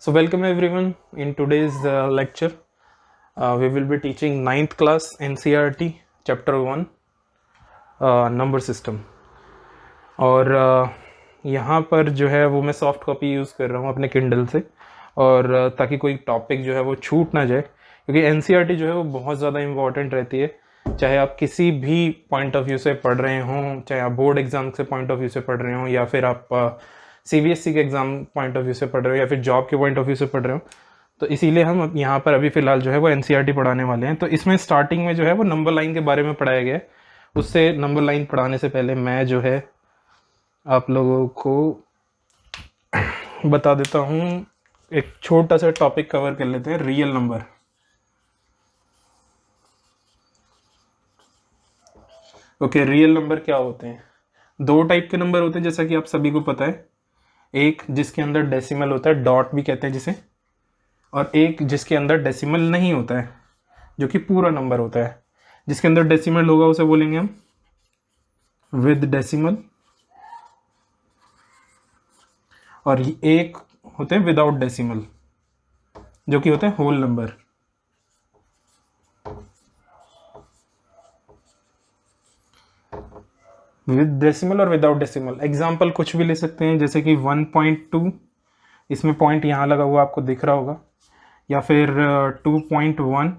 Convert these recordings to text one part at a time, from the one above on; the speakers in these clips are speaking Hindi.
So welcome everyone. In today's lecture, we will be teaching 9th class NCERT chapter 1 number system. और यहाँ पर जो है वो मैं सॉफ्ट कॉपी यूज़ कर रहा हूँ अपने किंडल से, और ताकि कोई टॉपिक जो है वो छूट ना जाए, क्योंकि NCERT जो है वो बहुत ज़्यादा इम्पॉर्टेंट रहती है। चाहे आप किसी भी पॉइंट ऑफ व्यू से पढ़ रहे हों, चाहे आप बोर्ड एग्जाम से पॉइंट ऑफ व्यू से पढ़ रहे हों, या फिर आप CBSE के एग्ज़ाम पॉइंट ऑफ व्यू से पढ़ रहे हो, या फिर जॉब के पॉइंट ऑफ व्यू से पढ़ रहे हो, तो इसीलिए हम यहाँ पर अभी फ़िलहाल जो है वो NCERT पढ़ाने वाले हैं। तो इसमें स्टार्टिंग में जो है वो नंबर लाइन के बारे में पढ़ाया गया है। उससे नंबर लाइन पढ़ाने से पहले मैं जो है आप लोगों को बता देता हूँ, एक छोटा सा टॉपिक कवर कर लेते हैं, real number. Okay, real number क्या होते हैं? दो टाइप के नंबर होते हैं, जैसा कि आप सभी को पता है। एक जिसके अंदर डेसिमल होता है, डॉट भी कहते हैं जिसे, और एक जिसके अंदर डेसिमल नहीं होता है, जो कि पूरा नंबर होता है। जिसके अंदर डेसिमल होगा उसे बोलेंगे हम विद डेसिमल, और एक होते हैं विदाउट डेसिमल, जो कि होते हैं होल नंबर। विद डेसिमल और विदाउट डेसिमल। एग्जाम्पल कुछ भी ले सकते हैं, जैसे कि 1.2, इसमें पॉइंट यहाँ लगा हुआ आपको दिख रहा होगा, या फिर 2.1,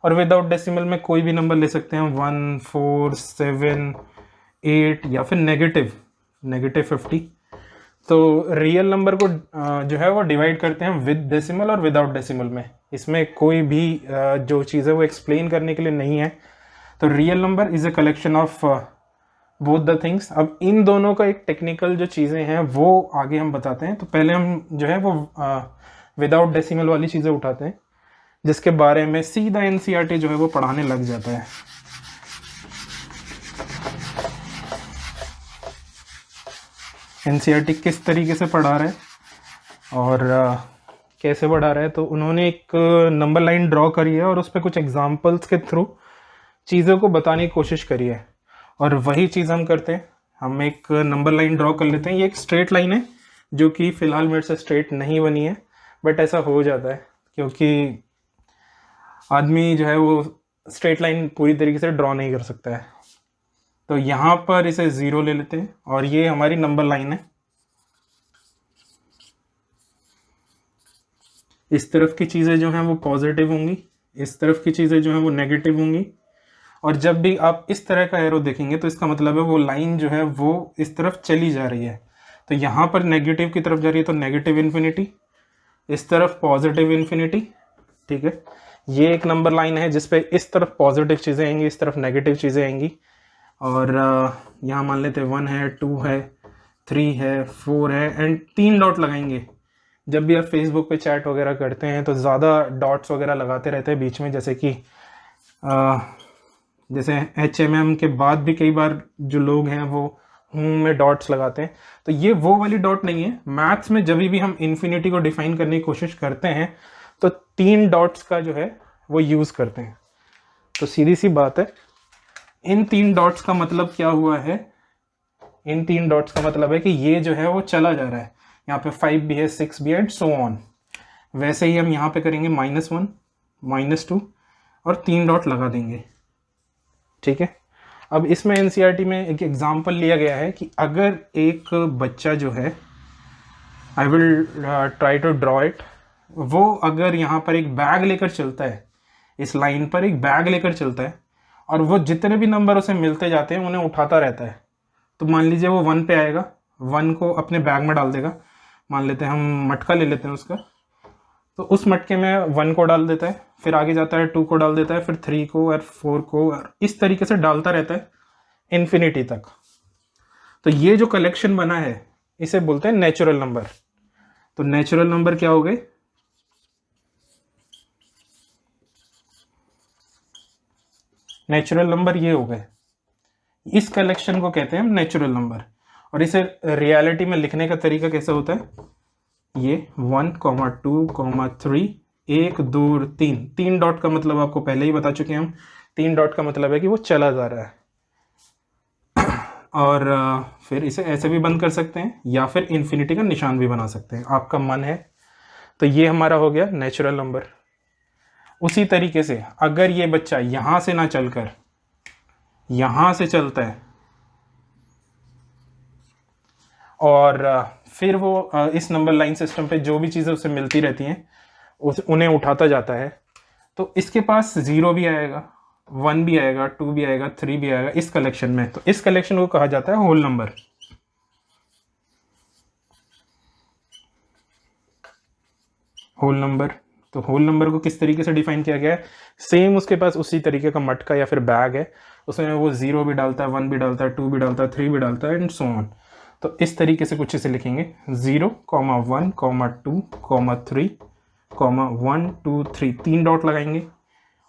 और विदाउट डेसिमल में कोई भी नंबर ले सकते हैं, 1, 4, 7, 8, या फिर -50। तो रियल नंबर को जो है वो डिवाइड करते हैं विद डेसिमल और विदाउट डेसिमल में। इसमें कोई भी जो चीज़ है वो एक्सप्लेन करने के लिए नहीं है। तो real number is a collection of both the things. अब इन दोनों का एक टेक्निकल जो चीज़ें हैं वो आगे हम बताते हैं। तो पहले हम जो है वो विदाउट डेसिमल वाली चीज़ें उठाते हैं, जिसके बारे में सीधा NCERT जो है वो पढ़ाने लग जाता है। NCERT किस तरीके से पढ़ा रहा है और कैसे पढ़ा रहा है, तो उन्होंने एक नंबर लाइन ड्रॉ करी है और उस पर कुछ एग्जाम्पल्स के थ्रू चीज़ों को बताने की कोशिश करी है, और वही चीज़ हम करते हैं। हम एक नंबर लाइन ड्रॉ कर लेते हैं। ये एक स्ट्रेट लाइन है, जो कि फ़िलहाल मेरे से स्ट्रेट नहीं बनी है, बट ऐसा हो जाता है क्योंकि आदमी जो है वो स्ट्रेट लाइन पूरी तरीके से ड्रॉ नहीं कर सकता है। तो यहाँ पर इसे 0 ले लेते हैं, और ये हमारी नंबर लाइन है। इस तरफ की चीज़ें जो हैं वो पॉजिटिव होंगी, इस तरफ की चीज़ें जो हैं वो नेगेटिव होंगी। और जब भी आप इस तरह का एरो देखेंगे तो इसका मतलब है वो लाइन जो है वो इस तरफ चली जा रही है। तो यहाँ पर नेगेटिव की तरफ जा रही है, तो नेगेटिव इन्फिनिटी, इस तरफ पॉजिटिव इन्फिनिटी। ठीक है, ये एक नंबर लाइन है जिसपे इस तरफ पॉजिटिव चीज़ें आएंगी, इस तरफ नेगेटिव चीज़ें आएंगी। और यहाँ मान लेते हैं 1 है, 2 है, 3 है, 4 है, एंड 3 डॉट लगाएंगे। जब भी आप फेसबुक पे चैट वगैरह करते हैं तो ज़्यादा डॉट्स वगैरह लगाते रहते हैं बीच में, जैसे कि जैसे HMM के बाद भी कई बार जो लोग हैं वो में डॉट्स लगाते हैं। तो ये वो वाली डॉट नहीं है। मैथ्स में जब भी हम इन्फिनिटी को डिफाइन करने की कोशिश करते हैं तो 3 डॉट्स का जो है वो यूज़ करते हैं। तो सीधी सी बात है, इन 3 डॉट्स का मतलब क्या हुआ है? इन 3 डॉट्स का मतलब है कि ये जो है वो चला जा रहा है। यहाँ पे 5 भी है, 6 भी है, एंड सो ऑन। वैसे ही हम यहाँ पे करेंगे -1, -2, और 3 डॉट लगा देंगे। ठीक है, अब इसमें NCERT में एक एग्जाम्पल लिया गया है कि अगर एक बच्चा जो है, I will try to draw it, वो अगर यहाँ पर एक बैग लेकर चलता है, इस लाइन पर एक बैग लेकर चलता है, और वो जितने भी नंबर उसे मिलते जाते हैं उन्हें उठाता रहता है। तो मान लीजिए वो 1 पे आएगा, 1 को अपने बैग में डाल देगा। मान लेते हैं, हम मटका ले लेते हैं उसका, तो उस मटके में 1 को डाल देता है, फिर आगे जाता है 2 को डाल देता है, फिर 3 को और 4 को, और इस तरीके से डालता रहता है इन्फिनिटी तक। तो ये जो कलेक्शन बना है इसे बोलते हैं नेचुरल नंबर। तो नेचुरल नंबर क्या हो गए? नेचुरल नंबर ये हो गए। इस कलेक्शन को कहते हैं हम नेचुरल नंबर। और इसे रियलिटी में लिखने का तरीका कैसा होता है? ये 1, 2, 3, 1, 2, 3 डॉट का मतलब आपको पहले ही बता चुके हैं हम। 3 डॉट का मतलब है कि वो चला जा रहा है। और फिर इसे ऐसे भी बंद कर सकते हैं, या फिर इन्फिनिटी का निशान भी बना सकते हैं, आपका मन है। तो ये हमारा हो गया नेचुरल नंबर। उसी तरीके से अगर ये बच्चा यहां से ना चलकर यहां से चलता है और फिर वो इस नंबर लाइन सिस्टम पे जो भी चीज़ें उसे मिलती रहती हैं उन्हें उठाता जाता है, तो इसके पास 0 भी आएगा, 1 भी आएगा, 2 भी आएगा, 3 भी आएगा इस कलेक्शन में। तो इस कलेक्शन को कहा जाता है होल नंबर। होल नंबर, तो होल नंबर को किस तरीके से डिफाइन किया गया है? सेम उसके पास उसी तरीके का मटका या फिर बैग है, उसमें वो 0 भी डालता है, 1 भी डालता है, 2 भी डालता है, 3 भी डालता है एंड सो ऑन। तो इस तरीके से कुछ इसे लिखेंगे 0, 1, 2, 3, 1, 2, 3, 3 डॉट लगाएंगे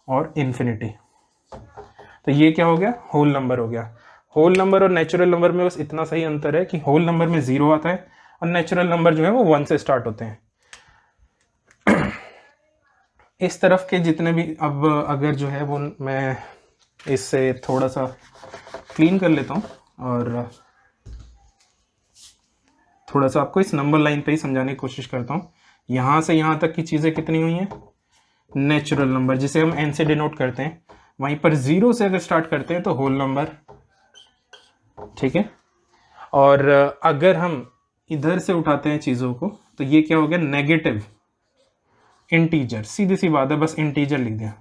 और इन्फिनिटी। तो ये क्या हो गया? होल नंबर हो गया। होल नंबर और नेचुरल नंबर में बस इतना सही अंतर है कि होल नंबर में 0 आता है और नेचुरल नंबर जो है वो 1 से स्टार्ट होते हैं। इस तरफ के जितने भी, अब अगर जो है वो मैं इससे थोड़ा सा क्लीन कर लेता हूँ और थोड़ा सा आपको इस नंबर लाइन पे ही समझाने की कोशिश करता हूँ। यहाँ से यहाँ तक की चीज़ें कितनी हुई हैं? नेचुरल नंबर, जिसे हम n से डिनोट करते हैं। वहीं पर 0 से अगर स्टार्ट करते हैं तो होल नंबर, ठीक है। और अगर हम इधर से उठाते हैं चीज़ों को तो ये क्या हो गया? Negative integer. सीधी सी बात है, बस इंटीजर लिख दिया,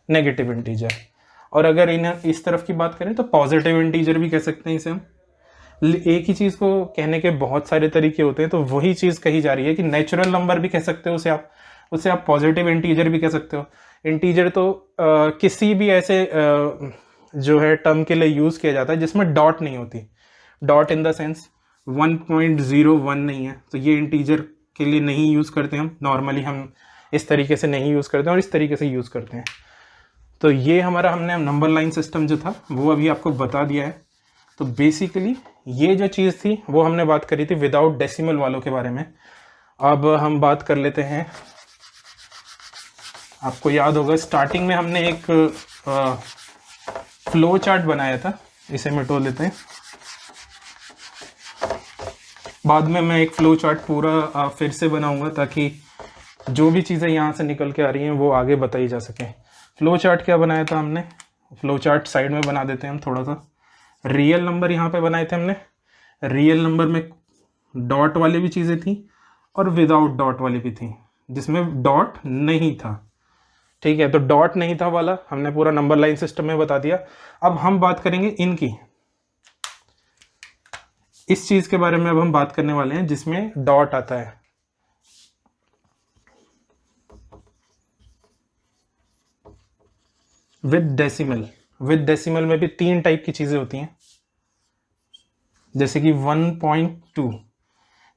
नेगेटिव इंटीजर। और अगर इस तरफ की बात करें तो पॉजिटिव इंटीजर भी कह सकते हैं इसे हम। एक ही चीज़ को कहने के बहुत सारे तरीके होते हैं, तो वही चीज़ कही जा रही है कि नेचुरल नंबर भी कह सकते हो उसे आप पॉजिटिव इंटीजर भी कह सकते हो। इंटीजर तो किसी भी ऐसे जो है टर्म के लिए यूज़ किया जाता है जिसमें डॉट नहीं होती। डॉट इन द सेंस 1.01 नहीं है, तो ये इंटीजर के लिए नहीं यूज़ करते हम। नॉर्मली हम इस तरीके से नहीं यूज़ करते हैं और इस तरीके से यूज़ करते हैं। तो ये हमने नंबर लाइन सिस्टम जो था वो अभी आपको बता दिया है। तो बेसिकली ये जो चीज़ थी वो हमने बात करी थी विदाउट डेसिमल वालों के बारे में। अब हम बात कर लेते हैं, आपको याद होगा स्टार्टिंग में हमने एक फ्लो चार्ट बनाया था, इसे मिटो लेते हैं। बाद में मैं एक फ्लो चार्ट पूरा फिर से बनाऊंगा ताकि जो भी चीज़ें यहाँ से निकल के आ रही हैं वो आगे बताई जा सके। फ्लो चार्ट क्या बनाया था हमने? फ्लो चार्ट साइड में बना देते हैं हम थोड़ा सा। रियल नंबर यहाँ पे बनाए थे हमने। रियल नंबर में डॉट वाली भी चीज़ें थी और विदाउट डॉट वाली भी थी, जिसमें डॉट नहीं था, ठीक है। तो डॉट नहीं था वाला हमने पूरा नंबर लाइन सिस्टम में बता दिया। अब हम बात करेंगे इनकी, इस चीज़ के बारे में अब हम बात करने वाले हैं जिसमें डॉट आता है। With decimal. विद डेसिमल में भी 3 टाइप की चीज़ें होती हैं, जैसे कि 1.2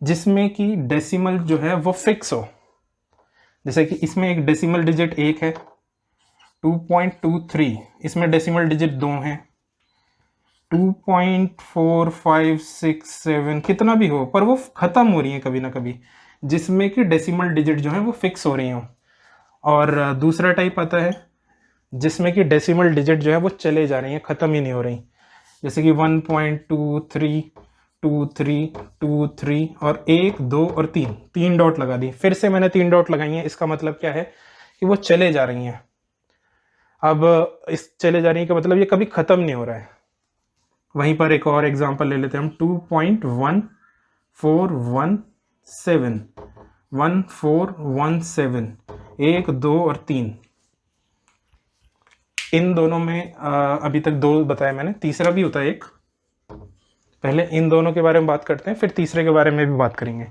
जिसमें कि डेसिमल जो है वो फिक्स हो। जैसे कि इसमें एक डेसिमल डिजिट 1 है। 2.23 इसमें डेसिमल डिजिट 2 हैं। 2.4567 कितना भी हो पर वो ख़त्म हो रही है कभी ना कभी, जिसमें कि डेसिमल डिजिट जो है वो फिक्स हो रही हो। और दूसरा टाइप आता है जिसमें कि डेसिमल डिजिट जो है वो चले जा रही हैं, ख़त्म ही नहीं हो रही, जैसे कि 1.23, 23, 23 और 1, 2 और 3 डॉट लगा दी। फिर से मैंने 3 डॉट लगाई हैं, इसका मतलब क्या है कि वो चले जा रही हैं। अब इस चले जा रही है का मतलब ये कभी ख़त्म नहीं हो रहा है। वहीं पर एक और एग्जांपल ले लेते हैं हम। 2.1417 1417 1, 2 और 3। इन दोनों में अभी तक 2 बताया मैंने, तीसरा भी होता है एक। पहले इन दोनों के बारे में बात करते हैं, फिर तीसरे के बारे में भी बात करेंगे।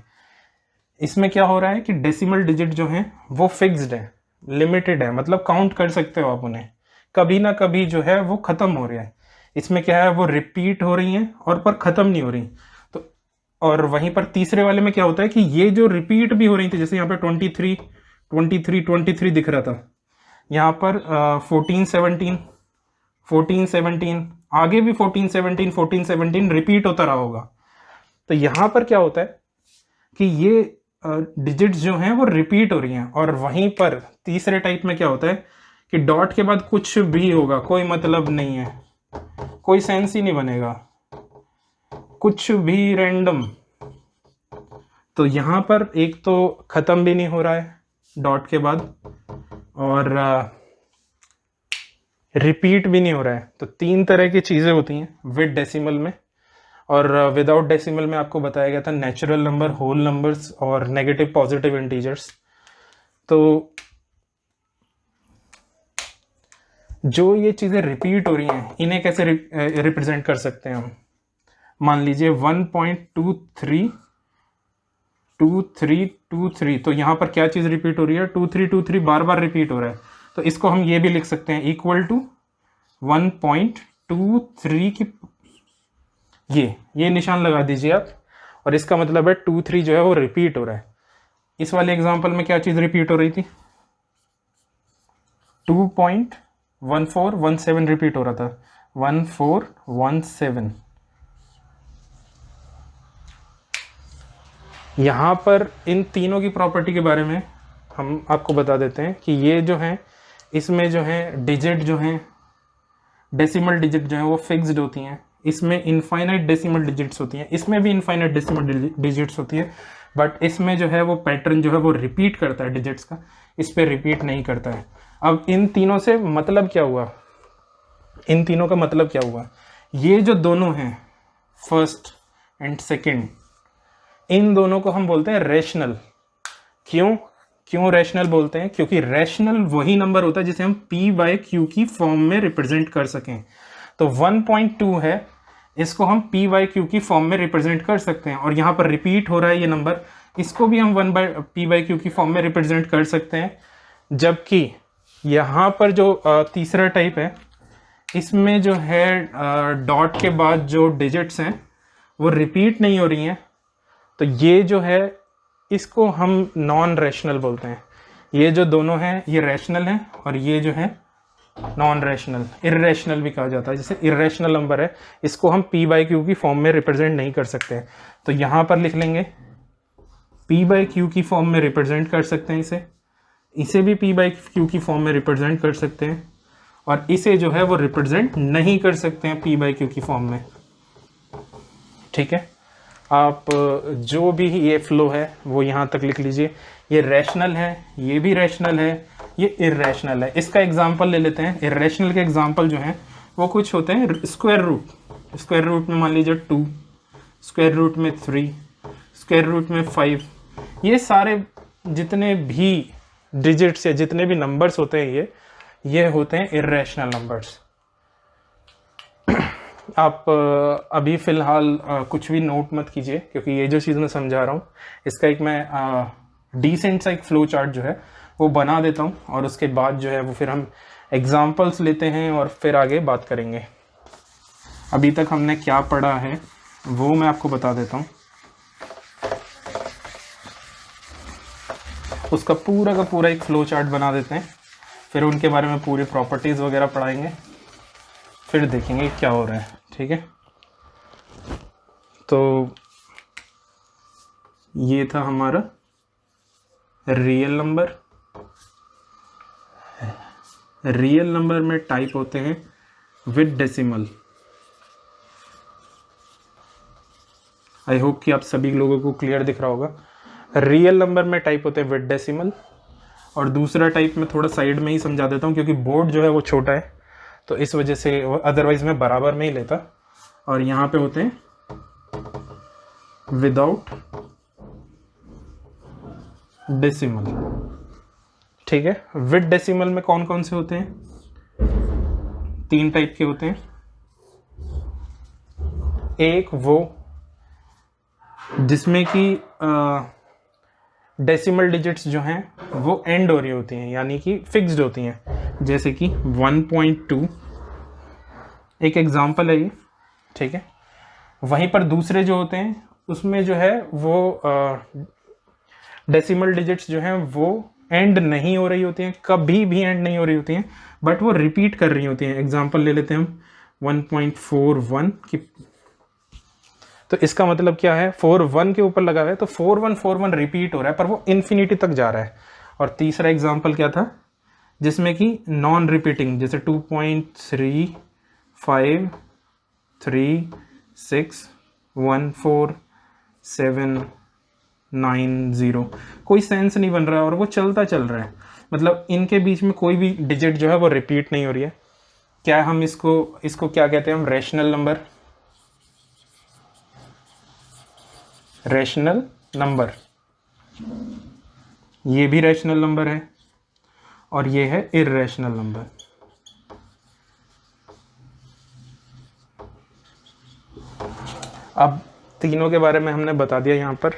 इसमें क्या हो रहा है कि डेसिमल डिजिट जो हैं वो फिक्स्ड है, लिमिटेड है, मतलब काउंट कर सकते हो आप उन्हें, कभी ना कभी जो है वो ख़त्म हो रहा है। इसमें क्या है, वो रिपीट हो रही हैं और पर ख़त्म नहीं हो रही। तो और वहीं पर तीसरे वाले में क्या होता है कि ये जो रिपीट भी हो रही थी, जैसे यहाँ पर 23, 23, 23 दिख रहा था, यहाँ पर 14, 17, 14, 17, आगे भी 14, 17, 14, 17 रिपीट होता रहा होगा। तो यहाँ पर क्या होता है कि ये डिजिट्स जो हैं वो रिपीट हो रही हैं। और वहीं पर तीसरे टाइप में क्या होता है कि डॉट के बाद कुछ भी होगा, कोई मतलब नहीं है, कोई सेंस ही नहीं बनेगा, कुछ भी रैंडम, तो यहाँ पर एक तो ख़त्म भी नहीं हो रहा है डॉट के बाद, और रिपीट भी नहीं हो रहा है। तो 3 तरह की चीज़ें होती हैं विद डेसिमल में, और विदाउट डेसिमल में आपको बताया गया था नेचुरल नंबर, होल नंबर्स और नेगेटिव पॉजिटिव इंटीजर्स। तो जो ये चीज़ें रिपीट हो रही हैं इन्हें कैसे रिप्रेजेंट कर सकते हैं हम। मान लीजिए 1.232323, तो यहाँ पर क्या चीज़ रिपीट हो रही है, 2323 बार बार रिपीट हो रहा है। तो इसको हम ये भी लिख सकते हैं इक्वल टू 1.23 की ये निशान लगा दीजिए आप, और इसका मतलब है 23 जो है वो रिपीट हो रहा है। इस वाले एग्जांपल में क्या चीज़ रिपीट हो रही थी, 2.1417 रिपीट हो रहा था, 1417। यहाँ पर इन तीनों की प्रॉपर्टी के बारे में हम आपको बता देते हैं कि ये जो है, इसमें जो है डिजिट जो है, डेसिमल डिजिट जो है वो फिक्स्ड होती हैं। इसमें इनफाइनाइट डेसिमल डिजिट्स होती हैं, इसमें भी इनफाइनाइट डेसिमल डिजिट्स होती है, बट इसमें जो है वो पैटर्न जो है वो रिपीट करता है डिजिट्स का, इस पर रिपीट नहीं करता है। अब इन तीनों से मतलब क्या हुआ, इन तीनों का मतलब क्या हुआ, ये जो दोनों हैं फर्स्ट एंड सेकंड, इन दोनों को हम बोलते हैं रैशनल। क्यों रैशनल बोलते हैं, क्योंकि रैशनल वही नंबर होता है जिसे हम p/q की फॉर्म में रिप्रेजेंट कर सकें। तो 1.2 है, इसको हम p/q की फॉर्म में रिप्रेजेंट कर सकते हैं, और यहाँ पर रिपीट हो रहा है ये नंबर, इसको भी हम p/q की फॉर्म में रिप्रेजेंट कर सकते हैं। जबकि यहाँ पर जो तीसरा टाइप है, इसमें जो है डॉट के बाद जो डिजिट्स हैं वो रिपीट नहीं हो रही हैं, तो ये जो है इसको हम नॉन रैशनल बोलते हैं। ये जो दोनों हैं ये रैशनल हैं, और ये जो है नॉन रैशनल, इर्रेशनल भी कहा जाता है। जैसे इर्रेशनल नंबर है, इसको हम p/q की फॉर्म में रिप्रेजेंट नहीं कर सकते। तो यहाँ पर लिख लेंगे p/q की फॉर्म में रिप्रेजेंट कर सकते हैं इसे भी p/q की फॉर्म में रिप्रेजेंट कर सकते हैं, और इसे जो है वो रिप्रेजेंट नहीं कर सकते हैं p/q की फॉर्म में। ठीक है, आप जो भी ये फ्लो है वो यहाँ तक लिख लीजिए। ये रैशनल है, ये भी रैशनल है, ये इर्रेशनल है। इसका एग्जांपल ले लेते हैं। इर्रेशनल के एग्जांपल जो हैं वो कुछ होते हैं स्क्वायर रूट में मान लीजिए 2, स्क्वायर रूट में 3, स्क्वायर रूट में 5। ये सारे जितने भी डिजिट्स या जितने भी नंबर्स होते हैं ये होते हैं इर्रेशनल नंबर्स। आप अभी फ़िलहाल कुछ भी नोट मत कीजिए, क्योंकि ये जो चीज़ मैं समझा रहा हूँ इसका एक मैं डिसेंट सा एक फ्लो चार्ट जो है वो बना देता हूँ, और उसके बाद जो है वो फिर हम एग्जांपल्स लेते हैं और फिर आगे बात करेंगे। अभी तक हमने क्या पढ़ा है वो मैं आपको बता देता हूँ। उसका पूरा का पूरा एक फ्लो चार्ट बना देते हैं, फिर उनके बारे में पूरी प्रॉपर्टीज़ वगैरह पढ़ाएंगे, फिर देखेंगे क्या हो रहा है। ठीक है, तो ये था हमारा रियल नंबर। रियल नंबर में टाइप होते हैं विद डेसिमल। आई होप कि आप सभी लोगों को क्लियर दिख रहा होगा। रियल नंबर में टाइप होते हैं विद डेसिमल, और दूसरा टाइप में थोड़ा साइड में ही समझा देता हूँ क्योंकि बोर्ड जो है वो छोटा है, तो इस वजह से अदरवाइज मैं बराबर में ही लेता। और यहाँ पे होते हैं विदाउट डेसिमल। ठीक है, विद डेसिमल में कौन कौन से होते हैं, 3 टाइप के होते हैं। एक वो जिसमें कि डेसिमल डिजिट्स जो हैं वो एंड हो रही होती हैं, यानी कि फिक्स्ड होती हैं, जैसे कि 1.2 एक एग्जांपल है ये। ठीक है, वहीं पर दूसरे जो होते हैं उसमें जो है वो डेसिमल डिजिट्स जो हैं वो एंड नहीं हो रही होती हैं, कभी भी एंड नहीं हो रही होती हैं, बट वो रिपीट कर रही होती हैं। एग्जांपल ले लेते हैं हम 1.41 की, तो इसका मतलब क्या है, 41 के ऊपर लगा हुआ है तो 4141 रिपीट हो रहा है, पर वो इन्फिनिटी तक जा रहा है। और तीसरा एग्जांपल क्या था, जिसमें कि नॉन रिपीटिंग, जैसे 2.35361479 90, कोई सेंस नहीं बन रहा है और वो चलता चल रहा है, मतलब इनके बीच में कोई भी डिजिट जो है वो रिपीट नहीं हो रही है। क्या हम इसको क्या कहते हैं, हम रैशनल नंबर, रैशनल नंबर, ये भी रैशनल नंबर है और ये है इर्रेशनल नंबर। अब तीनों के बारे में हमने बता दिया यहाँ पर।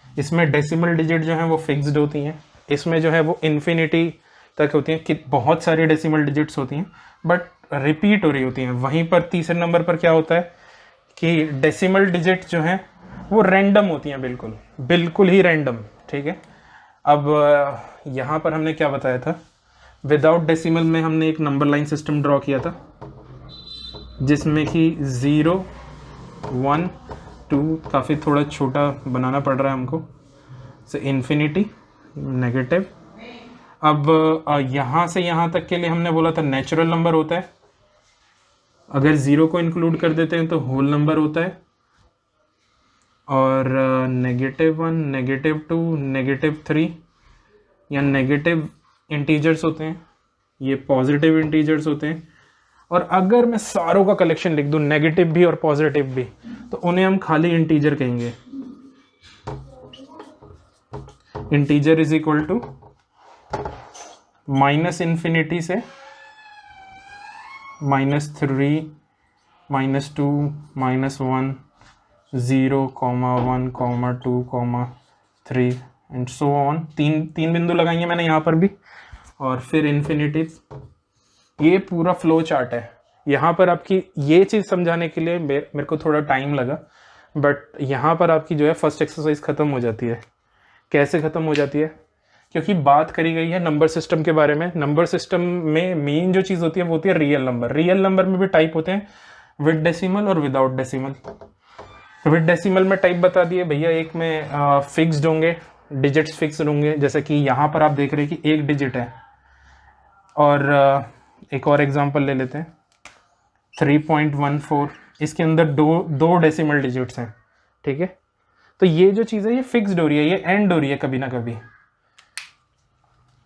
इसमें डेसिमल डिजिट जो हैं वो फिक्स्ड होती हैं, इसमें जो है वो इन्फिनिटी तक होती हैं कि बहुत सारी डेसिमल डिजिट्स होती हैं बट रिपीट हो रही होती हैं। वहीं पर तीसरे नंबर पर क्या होता है कि डेसिमल डिजिट जो हैं वो रैंडम होती हैं, बिल्कुल बिल्कुल ही रैंडम, ठीक है। अब यहाँ पर हमने क्या बताया था, विदाउट डेसिमल में हमने एक नंबर लाइन सिस्टम ड्रॉ किया था जिसमें कि 0, 1, 2, काफ़ी थोड़ा छोटा बनाना पड़ रहा है हमको, से इन्फिनिटी, नेगेटिव। अब यहाँ से यहाँ तक के लिए हमने बोला था नेचुरल नंबर होता है, अगर 0 को इंक्लूड कर देते हैं तो होल नंबर होता है, और -1, -2, -3 या नेगेटिव इंटीजर्स होते हैं, ये पॉजिटिव इंटीजर्स होते हैं। और अगर मैं सारों का कलेक्शन लिख दूं, नेगेटिव भी और पॉजिटिव भी, तो उन्हें हम खाली इंटीजर कहेंगे। इंटीजर इज इक्वल टू -∞ से -3, -2, -1, 0, 1, 2, 3 एंड सो ऑन। तीन बिंदु लगाएंगे मैंने यहाँ पर भी, और फिर इन्फिनिटी। ये पूरा फ्लो चार्ट है। यहाँ पर आपकी ये चीज़ समझाने के लिए मेरे को थोड़ा टाइम लगा, बट यहाँ पर आपकी जो है फर्स्ट एक्सरसाइज ख़त्म हो जाती है। कैसे ख़त्म हो जाती है, क्योंकि बात करी गई है नंबर सिस्टम के बारे में। नंबर सिस्टम में मेन जो चीज़ होती है वो होती है रियल नंबर। रियल नंबर में भी टाइप होते हैं, विद डेसिमल और विदाउट डेसिमल। विद डेसिमल में टाइप बता दिए भैया, एक में फिक्स्ड होंगे, डिजिट्स फिक्स्ड होंगे, जैसे कि यहाँ पर आप देख रहे हैं कि एक डिजिट है। और एक और एग्जांपल ले लेते हैं, 3.14, इसके अंदर दो डेसिमल डिजिट्स हैं, ठीक है। तो ये जो चीज़ है ये फिक्स्ड हो रही है, ये एंड हो रही है कभी ना कभी।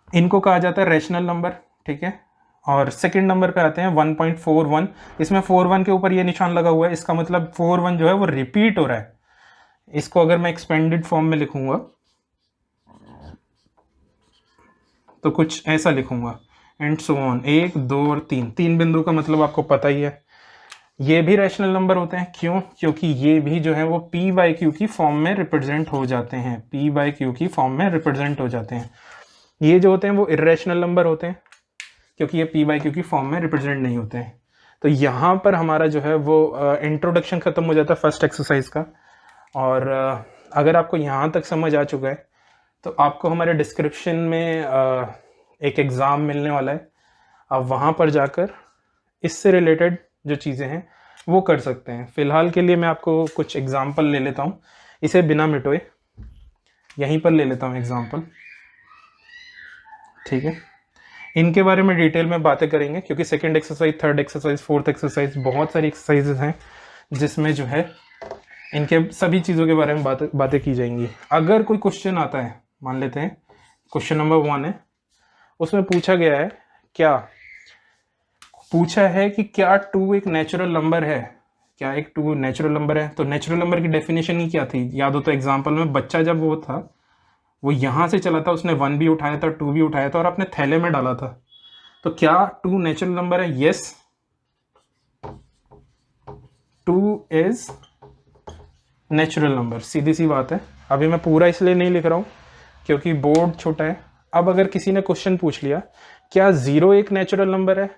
इनको कहा जाता है रैशनल नंबर, ठीक है। और सेकंड नंबर पे आते हैं 1.41, इसमें 41 के ऊपर ये निशान लगा हुआ है, इसका मतलब 41 जो है वो रिपीट हो रहा है। इसको अगर मैं एक्सपेंडेड फॉर्म में लिखूंगा तो कुछ ऐसा लिखूंगा, एंड सो ऑन, 1, 2 और 3। तीन बिंदु का मतलब आपको पता ही है। ये भी रैशनल नंबर होते हैं, क्यों? क्योंकि ये भी जो है वो p/q की फॉर्म में रिप्रेजेंट हो जाते हैं, p/q की फॉर्म में रिप्रेजेंट हो जाते हैं। ये जो होते हैं वो इर्रेशनल नंबर होते हैं, क्योंकि ये p/q की फॉर्म में रिप्रेजेंट नहीं होते हैं। तो यहाँ पर हमारा जो है वो इंट्रोडक्शन ख़त्म हो जाता है फर्स्ट एक्सरसाइज का। और अगर आपको यहाँ तक समझ आ चुका है तो आपको हमारे डिस्क्रिप्शन में एक एग्ज़ाम मिलने वाला है, आप वहाँ पर जाकर इससे रिलेटेड जो चीज़ें हैं वो कर सकते हैं। फ़िलहाल के लिए मैं आपको कुछ एग्जाम्पल ले लेता हूँ, इसे बिना मिटोए यहीं पर ले लेता हूँ एग्जाम्पल, ठीक है। इनके बारे में डिटेल में बातें करेंगे, क्योंकि second exercise, third exercise, fourth exercise, बहुत सारी एक्सरसाइजेज हैं जिसमें जो है इनके सभी चीज़ों के बारे में बातें की जाएंगी। अगर कोई क्वेश्चन आता है, मान लेते हैं क्वेश्चन नंबर 1 है, उसमें पूछा गया है, क्या पूछा है कि क्या 2 एक नेचुरल नंबर है, क्या एक 2 नेचुरल नंबर है। तो नेचुरल नंबर की डेफिनेशन ही क्या थी, याद हो तो एग्जाम्पल में बच्चा जब वो था वो यहाँ से चला था, उसने 1 भी उठाया था, 2 भी उठाया था और अपने थैले में डाला था। तो क्या 2 नेचुरल नंबर है? यस, 2 इज नेचुरल नंबर, सीधी सी बात है। अभी मैं पूरा इसलिए नहीं लिख रहा हूँ क्योंकि बोर्ड छोटा है। अब अगर किसी ने क्वेश्चन पूछ लिया, क्या 0 एक नेचुरल नंबर है,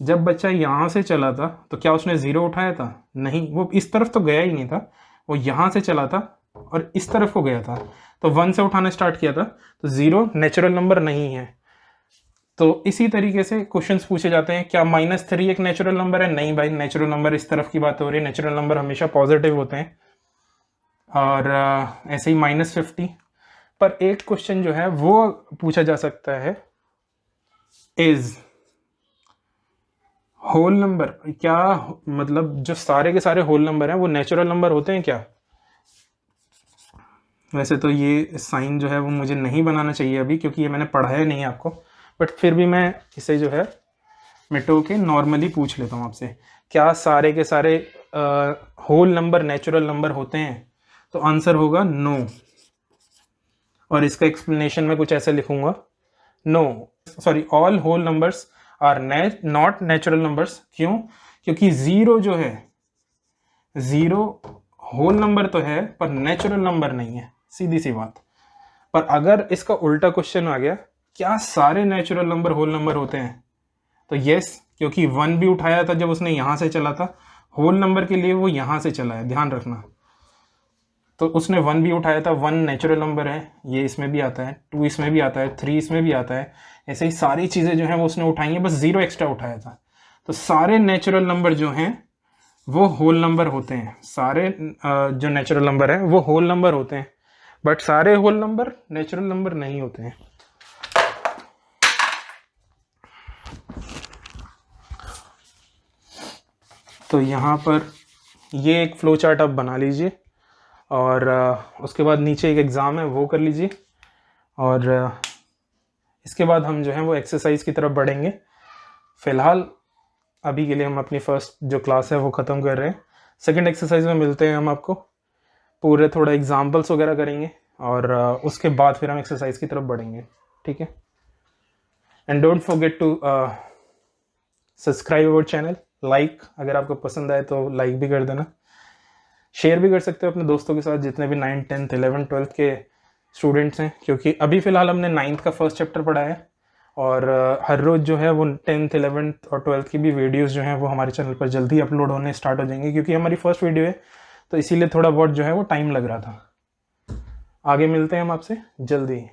जब बच्चा यहाँ से चला था तो क्या उसने 0 उठाया था? नहीं, वो इस तरफ तो गया ही नहीं था, वो यहाँ से चला था और इस तरफ को गया था, तो 1 से उठाना स्टार्ट किया था, तो 0 नेचुरल नंबर नहीं है। तो इसी तरीके से क्वेश्चंस पूछे जाते हैं, क्या -3 एक नेचुरल नंबर है? नहीं भाई, नेचुरल नंबर इस तरफ की बात हो रही है, नेचुरल नंबर हमेशा पॉजिटिव होते हैं। और ऐसे ही -50 पर एक क्वेश्चन जो है वो पूछा जा सकता है, इज होल नंबर, क्या मतलब जो सारे के सारे होल नंबर हैं वो नेचुरल नंबर होते हैं क्या? वैसे तो ये साइन जो है वो मुझे नहीं बनाना चाहिए अभी, क्योंकि ये मैंने पढ़ाया नहीं है आपको, बट फिर भी मैं इसे जो है मिटो के नॉर्मली पूछ लेता हूँ आपसे, क्या सारे के सारे होल नंबर नेचुरल नंबर होते हैं? तो आंसर होगा नो। और इसका एक्सप्लेनेशन में कुछ ऐसे लिखूंगा, no sorry, all whole numbers are not natural numbers. क्यों? क्योंकि ज़ीरो जो है, ज़ीरो होल नंबर तो है पर नेचुरल नंबर नहीं है, सीधी सी बात। पर अगर इसका उल्टा क्वेश्चन आ गया, क्या सारे नेचुरल नंबर होल नंबर होते हैं? तो यस, क्योंकि वन भी उठाया था जब उसने यहाँ से चला था, होल नंबर के लिए वो यहाँ से चला है, ध्यान रखना। तो उसने वन भी उठाया था, वन नेचुरल नंबर है, ये इसमें भी आता है, टू इसमें भी आता है, थ्री इसमें भी आता है, ऐसे ही सारी चीज़ें जो हैं वो उसने उठाई हैं, बस ज़ीरो एक्स्ट्रा उठाया था। तो सारे नेचुरल नंबर जो हैं वो होल नंबर होते हैं, सारे जो नेचुरल नंबर है वो होल नंबर होते हैं, बट सारे होल नंबर नेचुरल नंबर नहीं होते हैं। तो यहाँ पर ये एक फ्लो चार्ट आप बना लीजिए, और उसके बाद नीचे एक एग्ज़ाम है वो कर लीजिए, और इसके बाद हम जो है वो एक्सरसाइज की तरफ बढ़ेंगे। फ़िलहाल अभी के लिए हम अपनी फर्स्ट जो क्लास है वो ख़त्म कर रहे हैं। सेकंड एक्सरसाइज में मिलते हैं, हम आपको पूरे थोड़ा एग्जांपल्स वगैरह करेंगे, और उसके बाद फिर हम एक्सरसाइज की तरफ बढ़ेंगे, ठीक है? And don't forget to subscribe our channel, like, अगर आपको पसंद आए तो लाइक भी कर देना, शेयर भी कर सकते हो अपने दोस्तों के साथ जितने भी 9th 10th 11th 12th के स्टूडेंट्स हैं, क्योंकि अभी फ़िलहाल हमने 9th का फर्स्ट चैप्टर पढ़ा है, और हर रोज़ जो है वो 10th 11th और 12th की भी वीडियोस जो हैं वो हमारे चैनल पर जल्दी अपलोड होने स्टार्ट हो जाएंगे, क्योंकि हमारी फर्स्ट वीडियो है तो इसीलिए थोड़ा बहुत जो है वो टाइम लग रहा था। आगे मिलते हैं हम आपसे जल्दी।